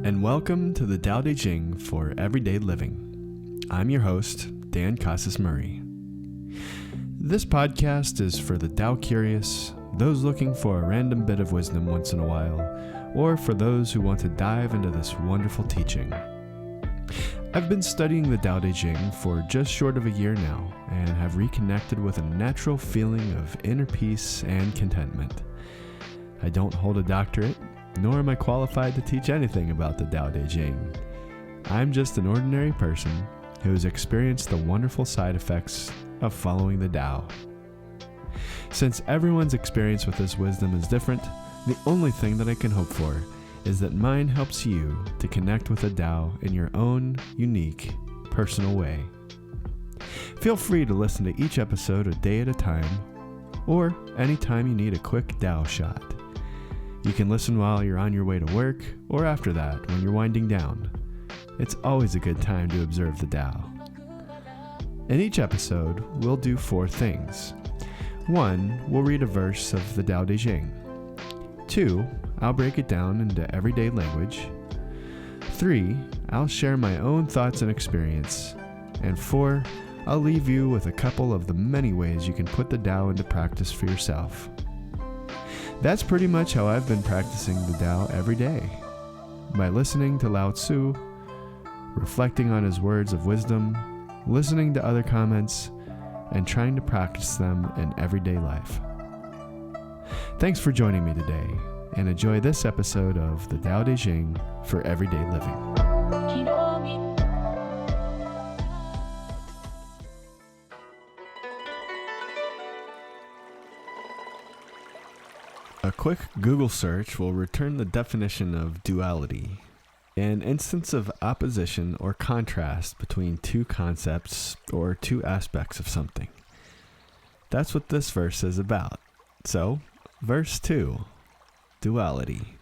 and welcome to the Tao Te Ching for Everyday Living. I'm your host, Dan Casas-Murray. This podcast is for the Tao curious, those looking for a random bit of wisdom once in a while, or for those who want to dive into this wonderful teaching. I've been studying the Tao Te Ching for just short of a year now, and have reconnected with a natural feeling of inner peace and contentment. I don't hold a doctorate, nor am I qualified to teach anything about the Tao Te Ching. I'm just an ordinary person who has experienced the wonderful side effects of following the Tao. Since everyone's experience with this wisdom is different, the only thing that I can hope for is that mine helps you to connect with the Tao in your own unique, personal way. Feel free to listen to each episode a day at a time, or anytime you need a quick Tao shot. You can listen while you're on your way to work, or after that when you're winding down. It's always a good time to observe the Tao. In each episode, we'll do 4 things. 1, we'll read a verse of the Tao Te Ching. 2, I'll break it down into everyday language. 3, I'll share my own thoughts and experience. And 4, I'll leave you with a couple of the many ways you can put the Tao into practice for yourself. That's pretty much how I've been practicing the Tao every day. By listening to Lao Tzu, reflecting on his words of wisdom, listening to other comments, and trying to practice them in everyday life. Thanks for joining me today, and enjoy this episode of the Tao Te Ching for Everyday Living. A quick Google search will return the definition of duality, an instance of opposition or contrast between two concepts or two aspects of something. That's what this verse is about. So, verse 2, duality.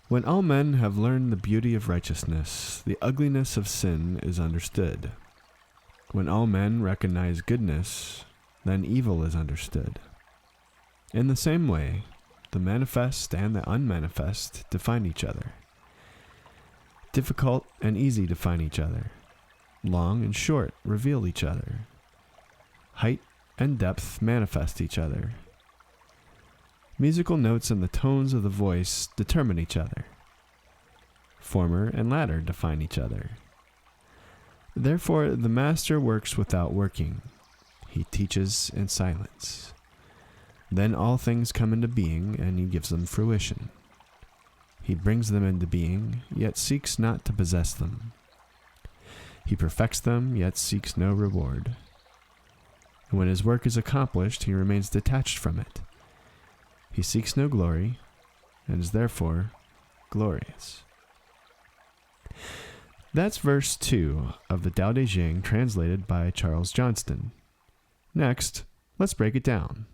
When all men have learned the beauty of righteousness, the ugliness of sin is understood. When all men recognize goodness, then evil is understood. In the same way, the manifest and the unmanifest define each other. Difficult and easy define each other. Long and short reveal each other. Height and depth manifest each other. Musical notes and the tones of the voice determine each other. Former and latter define each other. Therefore, the master works without working. He teaches in silence. Then all things come into being, and he gives them fruition. He brings them into being, yet seeks not to possess them. He perfects them, yet seeks no reward. And when his work is accomplished, he remains detached from it. He seeks no glory, and is therefore glorious. That's verse 2 of the Tao Te Ching translated by Charles Johnston. Next, let's break it down.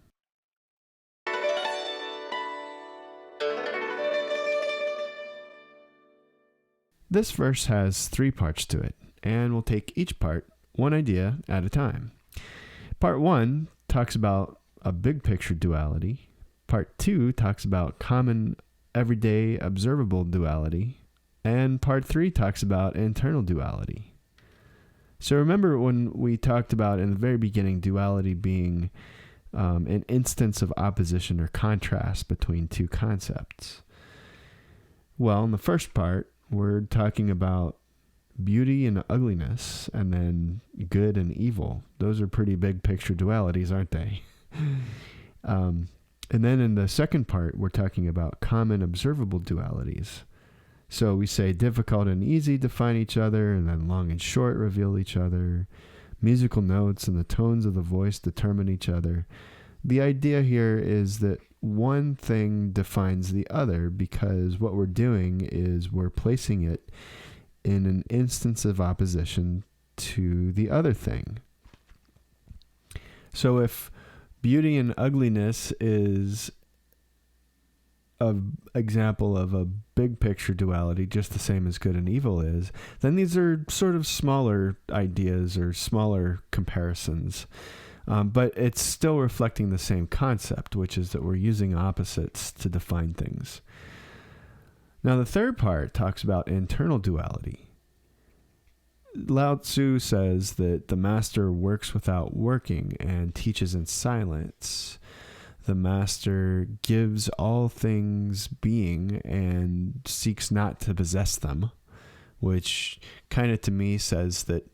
This verse has 3 parts to it, and we'll take each part one idea at a time. Part 1 talks about a big picture duality. Part 2 talks about common, everyday, observable duality. And Part 3 talks about internal duality. So remember when we talked about in the very beginning duality being an instance of opposition or contrast between two concepts. Well, in the first part, we're talking about beauty and ugliness, and then good and evil. Those are pretty big picture dualities, aren't they? And then in the second part, we're talking about common observable dualities. So we say difficult and easy define each other, and then long and short reveal each other. Musical notes and the tones of the voice determine each other. The idea here is that one thing defines the other because what we're doing is we're placing it in an instance of opposition to the other thing. So if beauty and ugliness is an example of a big picture duality, just the same as good and evil is, then these are sort of smaller ideas or smaller comparisons. But it's still reflecting the same concept, which is that we're using opposites to define things. Now, the third part talks about internal duality. Lao Tzu says that the master works without working and teaches in silence. The master gives all things being and seeks not to possess them, which kind of to me says that,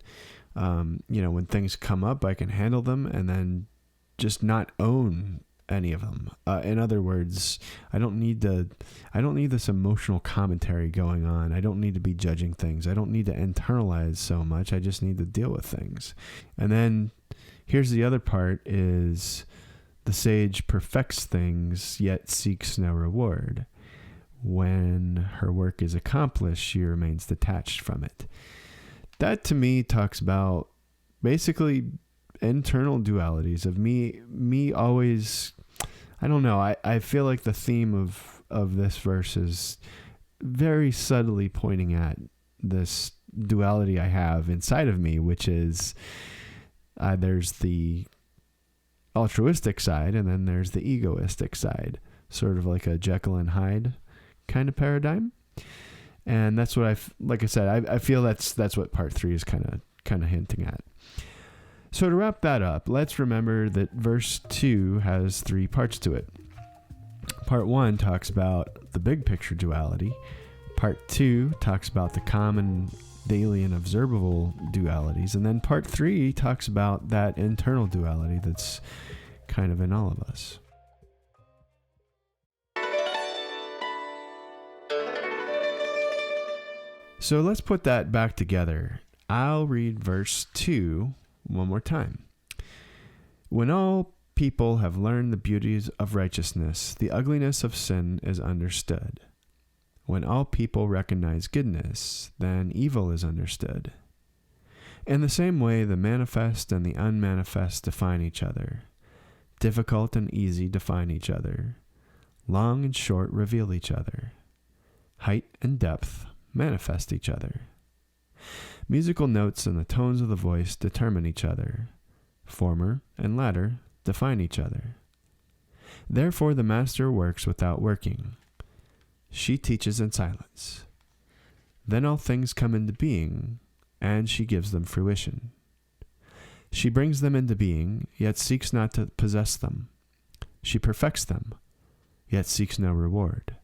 when things come up, I can handle them and then just not own any of them. In other words, I don't need this emotional commentary going on. I don't need to be judging things. I don't need to internalize so much. I just need to deal with things. And then here's the other part is the sage perfects things, yet seeks no reward. When her work is accomplished, she remains detached from it. That to me talks about basically internal dualities of me always, I don't know, I feel like the theme of this verse is very subtly pointing at this duality I have inside of me, which is there's the altruistic side and then there's the egoistic side, sort of like a Jekyll and Hyde kind of paradigm. And that's what I feel that's what part 3 is kind of hinting at. So to wrap that up, let's remember that verse 2 has 3 parts to it. Part 1 talks about the big picture duality. Part 2 talks about the common daily and observable dualities. And then part 3 talks about that internal duality that's kind of in all of us. So let's put that back together. I'll read verse 2 one more time. When all people have learned the beauties of righteousness, the ugliness of sin is understood. When all people recognize goodness, then evil is understood. In the same way, the manifest and the unmanifest define each other. Difficult and easy define each other. Long and short reveal each other. Height and depth manifest each other. Musical notes and the tones of the voice determine each other. Former and latter define each other. Therefore, the master works without working. She teaches in silence. Then all things come into being, and she gives them fruition. She brings them into being, yet seeks not to possess them. She perfects them, yet seeks no reward.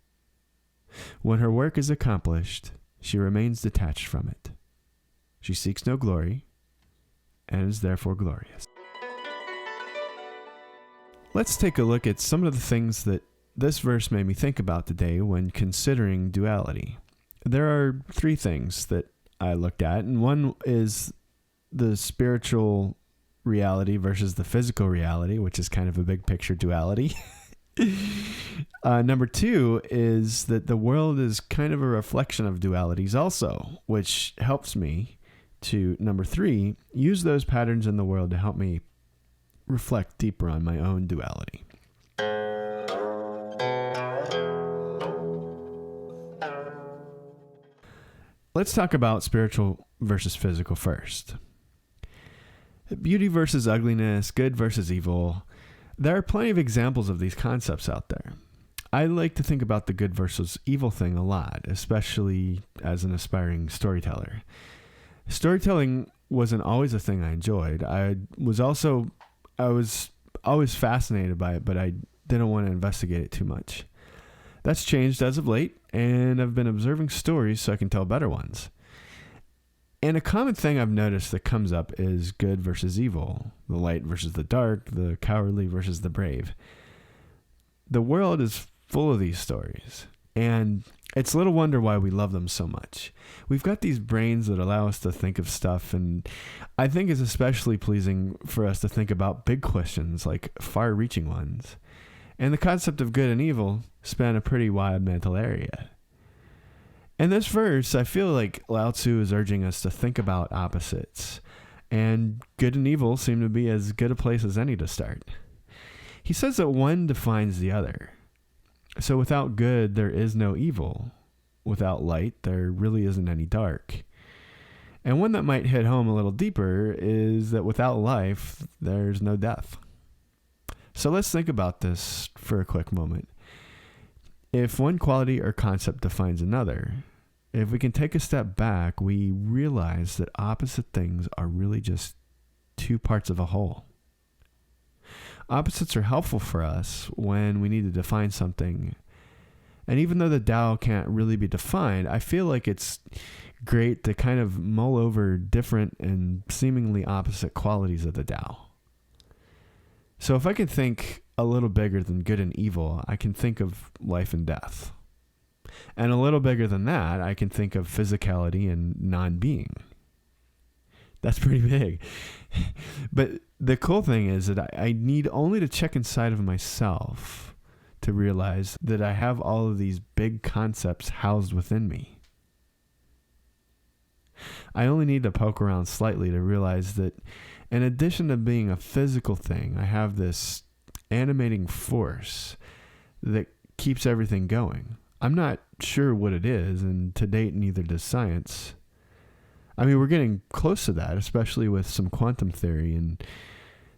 When her work is accomplished, she remains detached from it. She seeks no glory, and is therefore glorious. Let's take a look at some of the things that this verse made me think about today when considering duality. There are 3 things that I looked at, and one is the spiritual reality versus the physical reality, which is kind of a big picture duality. Number 2 is that the world is kind of a reflection of dualities also, which helps me to, number 3, use those patterns in the world to help me reflect deeper on my own duality. Let's talk about spiritual versus physical first. Beauty versus ugliness, good versus evil. There are plenty of examples of these concepts out there. I like to think about the good versus evil thing a lot, especially as an aspiring storyteller. Storytelling wasn't always a thing I enjoyed. I was always fascinated by it, but I didn't want to investigate it too much. That's changed as of late, and I've been observing stories so I can tell better ones. And a common thing I've noticed that comes up is good versus evil, the light versus the dark, the cowardly versus the brave. The world is full of these stories, and it's little wonder why we love them so much. We've got these brains that allow us to think of stuff, and I think it's especially pleasing for us to think about big questions, like far-reaching ones. And the concept of good and evil span a pretty wide mental area. In this verse, I feel like Lao Tzu is urging us to think about opposites, and good and evil seem to be as good a place as any to start. He says that one defines the other. So without good, there is no evil. Without light, there really isn't any dark. And one that might hit home a little deeper is that without life, there's no death. So let's think about this for a quick moment. If one quality or concept defines another, if we can take a step back, we realize that opposite things are really just two parts of a whole. Opposites are helpful for us when we need to define something. And even though the Tao can't really be defined, I feel like it's great to kind of mull over different and seemingly opposite qualities of the Tao. So if I can think a little bigger than good and evil, I can think of life and death. And a little bigger than that, I can think of physicality and non-being. That's pretty big. But the cool thing is that I need only to check inside of myself to realize that I have all of these big concepts housed within me. I only need to poke around slightly to realize that in addition to being a physical thing, I have this animating force that keeps everything going. I'm not sure what it is, and to date, neither does science. I mean, we're getting close to that, especially with some quantum theory, and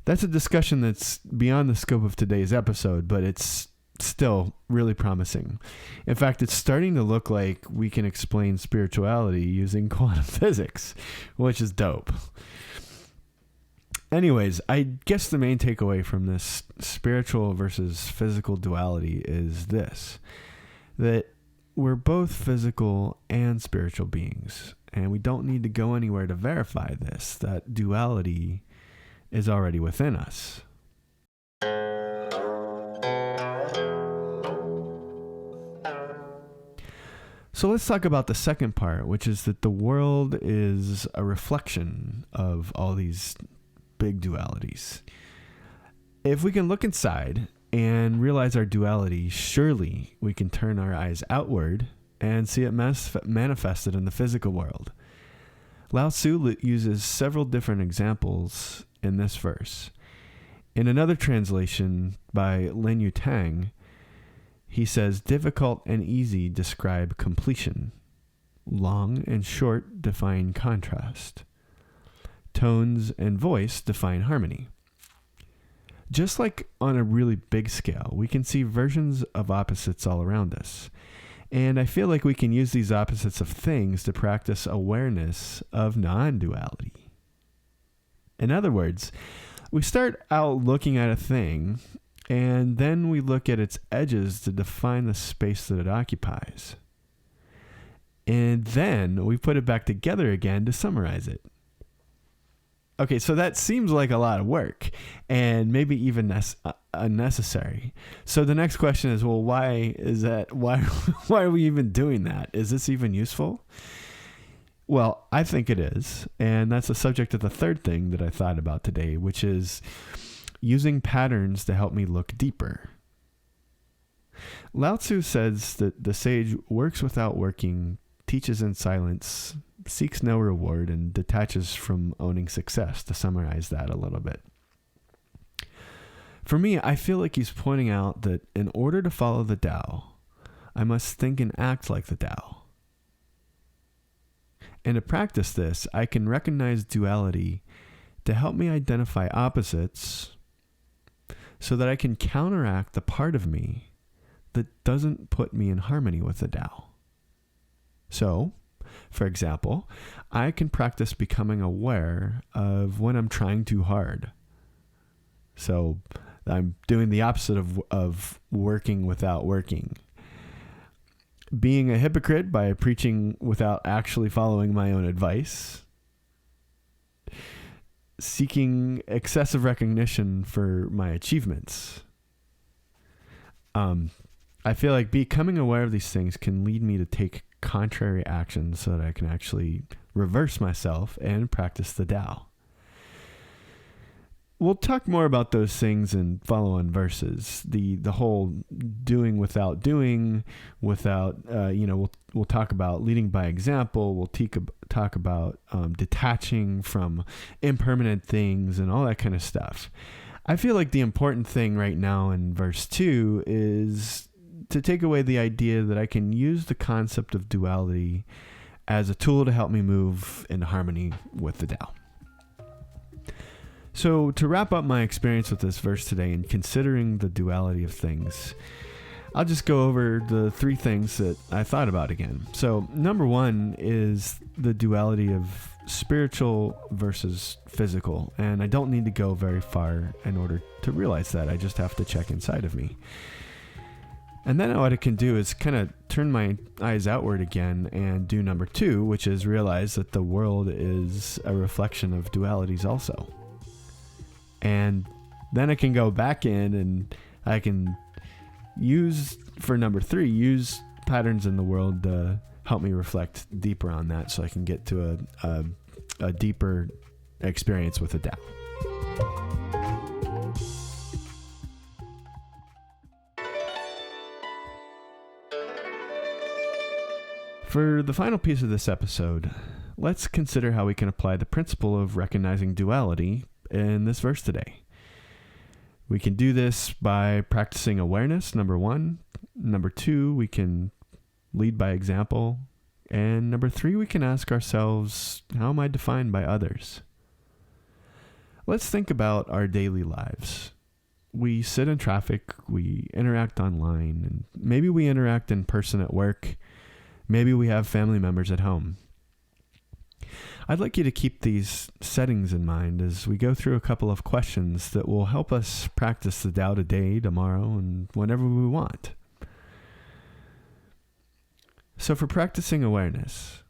that's a discussion that's beyond the scope of today's episode, but it's still really promising. In fact, it's starting to look like we can explain spirituality using quantum physics, which is dope. Anyways, I guess the main takeaway from this spiritual versus physical duality is this, that we're both physical and spiritual beings, and we don't need to go anywhere to verify this. That duality is already within us. So let's talk about the second part, which is that the world is a reflection of all these big dualities. If we can look inside and realize our duality, surely we can turn our eyes outward and see it manifested in the physical world. Lao Tzu uses several different examples in this verse. In another translation by Lin Yu Tang, he says, difficult and easy describe completion. Long and short define contrast. Tones and voice define harmony. Just like on a really big scale, we can see versions of opposites all around us. And I feel like we can use these opposites of things to practice awareness of non-duality. In other words, we start out looking at a thing, and then we look at its edges to define the space that it occupies. And then we put it back together again to summarize it. Okay, so that seems like a lot of work, and maybe even unnecessary. So the next question is, well, why is that? Why are we even doing that? Is this even useful? Well, I think it is, and that's the subject of the third thing that I thought about today, which is using patterns to help me look deeper. Lao Tzu says that the sage works without working, teaches in silence, seeks no reward, and detaches from owning success, to summarize that a little bit. For me, I feel like he's pointing out that in order to follow the Tao, I must think and act like the Tao. And to practice this, I can recognize duality to help me identify opposites so that I can counteract the part of me that doesn't put me in harmony with the Tao. So, for example, I can practice becoming aware of when I'm trying too hard. So I'm doing the opposite of working without working. Being a hypocrite by preaching without actually following my own advice. Seeking excessive recognition for my achievements. I feel like becoming aware of these things can lead me to take contrary actions so that I can actually reverse myself and practice the Tao. We'll talk more about those things in follow-on verses. The whole doing without doing, without, we'll talk about leading by example. We'll talk about detaching from impermanent things and all that kind of stuff. I feel like the important thing right now in verse 2 is to take away the idea that I can use the concept of duality as a tool to help me move into harmony with the Tao. So to wrap up my experience with this verse today and considering the duality of things, I'll just go over the 3 things that I thought about again. So number 1 is the duality of spiritual versus physical. And I don't need to go very far in order to realize that. I just have to check inside of me. And then what I can do is kind of turn my eyes outward again and do number 2, which is realize that the world is a reflection of dualities also. And then I can go back in and I can use, for number 3, use patterns in the world to help me reflect deeper on that so I can get to a deeper experience with the Tao. For the final piece of this episode, let's consider how we can apply the principle of recognizing duality in this verse today. We can do this by practicing awareness, number 1. Number 2, we can lead by example. And number 3, we can ask ourselves, how am I defined by others? Let's think about our daily lives. We sit in traffic, we interact online, and maybe we interact in person at work. Maybe we have family members at home. I'd like you to keep these settings in mind as we go through a couple of questions that will help us practice the Tao today, tomorrow, and whenever we want. So for practicing awareness,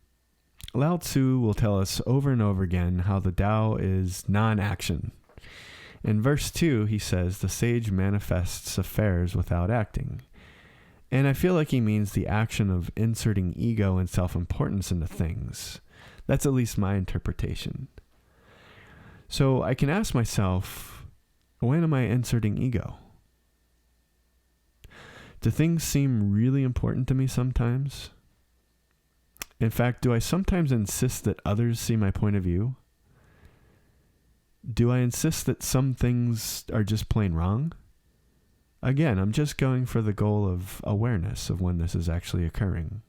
Lao Tzu will tell us over and over again how the Tao is non-action. In verse 2, he says, the sage manifests affairs without acting. And I feel like he means the action of inserting ego and self-importance into things. That's at least my interpretation. So I can ask myself, when am I inserting ego? Do things seem really important to me sometimes? In fact, do I sometimes insist that others see my point of view? Do I insist that some things are just plain wrong? Again, I'm just going for the goal of awareness of when this is actually occurring.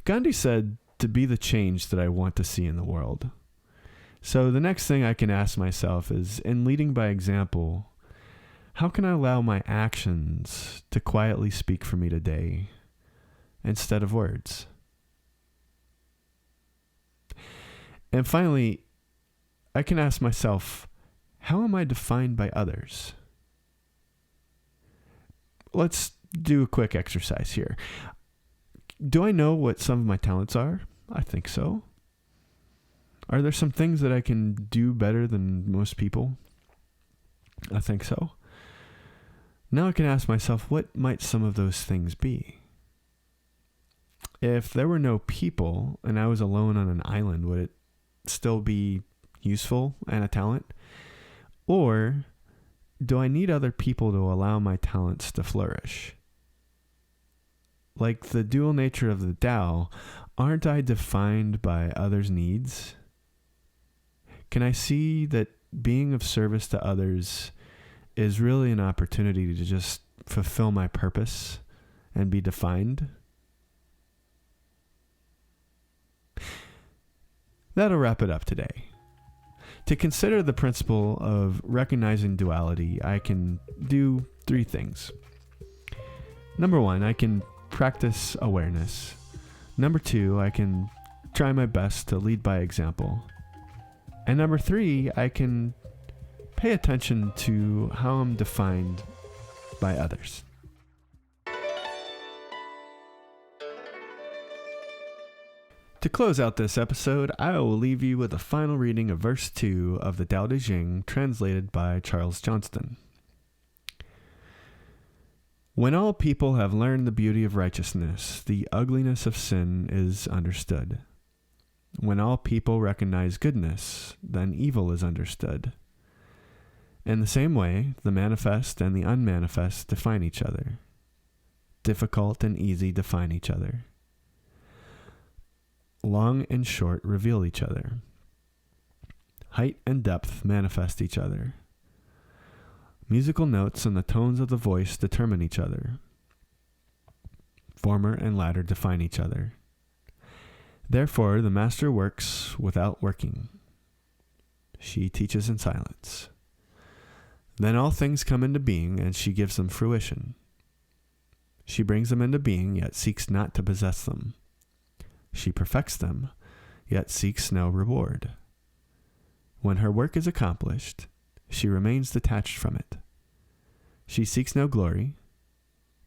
Gandhi said to be the change that I want to see in the world. So the next thing I can ask myself is, in leading by example, how can I allow my actions to quietly speak for me today instead of words? And finally, I can ask myself, how am I defined by others? Let's do a quick exercise here. Do I know what some of my talents are? I think so. Are there some things that I can do better than most people? I think so. Now I can ask myself, what might some of those things be? If there were no people and I was alone on an island, would it still be useful and a talent? Or do I need other people to allow my talents to flourish? Like the dual nature of the Tao, aren't I defined by others' needs? Can I see that being of service to others is really an opportunity to just fulfill my purpose and be defined? That'll wrap it up today. To consider the principle of recognizing duality, I can do 3 things. Number 1, I can practice awareness. Number 2, I can try my best to lead by example. And number 3, I can pay attention to how I'm defined by others. To close out this episode, I will leave you with a final reading of verse 2 of the Tao Te Ching, translated by Charles Johnston. When all people have learned the beauty of righteousness, the ugliness of sin is understood. When all people recognize goodness, then evil is understood. In the same way, the manifest and the unmanifest define each other. Difficult and easy define each other. Long and short reveal each other. Height and depth manifest each other. Musical notes and the tones of the voice determine each other. Former and latter define each other. Therefore, the master works without working. She teaches in silence. Then all things come into being, and she gives them fruition. She brings them into being, yet seeks not to possess them. She perfects them, yet seeks no reward. When her work is accomplished, she remains detached from it. She seeks no glory,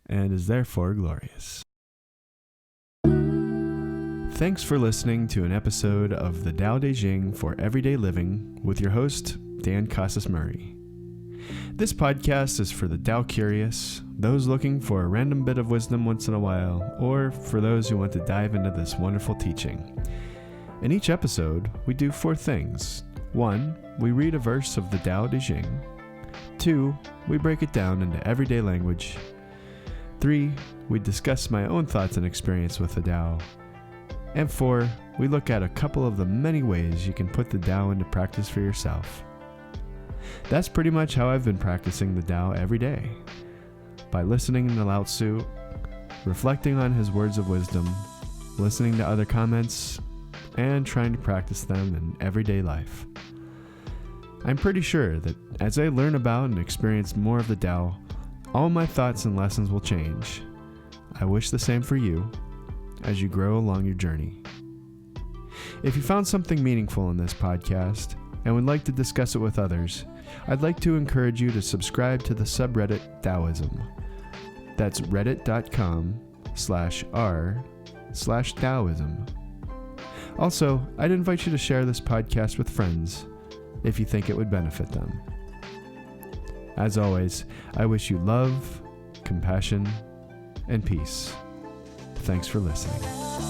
and is therefore glorious. Thanks for listening to an episode of the Tao Te Ching for Everyday Living with your host, Dan Casas-Murray. This podcast is for the Tao curious, those looking for a random bit of wisdom once in a while, or for those who want to dive into this wonderful teaching. In each episode, we do 4 things. 1, we read a verse of the Tao Te Ching. 2, we break it down into everyday language. 3, we discuss my own thoughts and experience with the Tao. And 4, we look at a couple of the many ways you can put the Tao into practice for yourself. That's pretty much how I've been practicing the Tao every day. By listening to Lao Tzu, reflecting on his words of wisdom, listening to other comments, and trying to practice them in everyday life. I'm pretty sure that as I learn about and experience more of the Tao, all my thoughts and lessons will change. I wish the same for you as you grow along your journey. If you found something meaningful in this podcast and would like to discuss it with others, I'd like to encourage you to subscribe to the subreddit Taoism. That's reddit.com/r/Taoism. Also, I'd invite you to share this podcast with friends if you think it would benefit them. As always, I wish you love, compassion, and peace. Thanks for listening.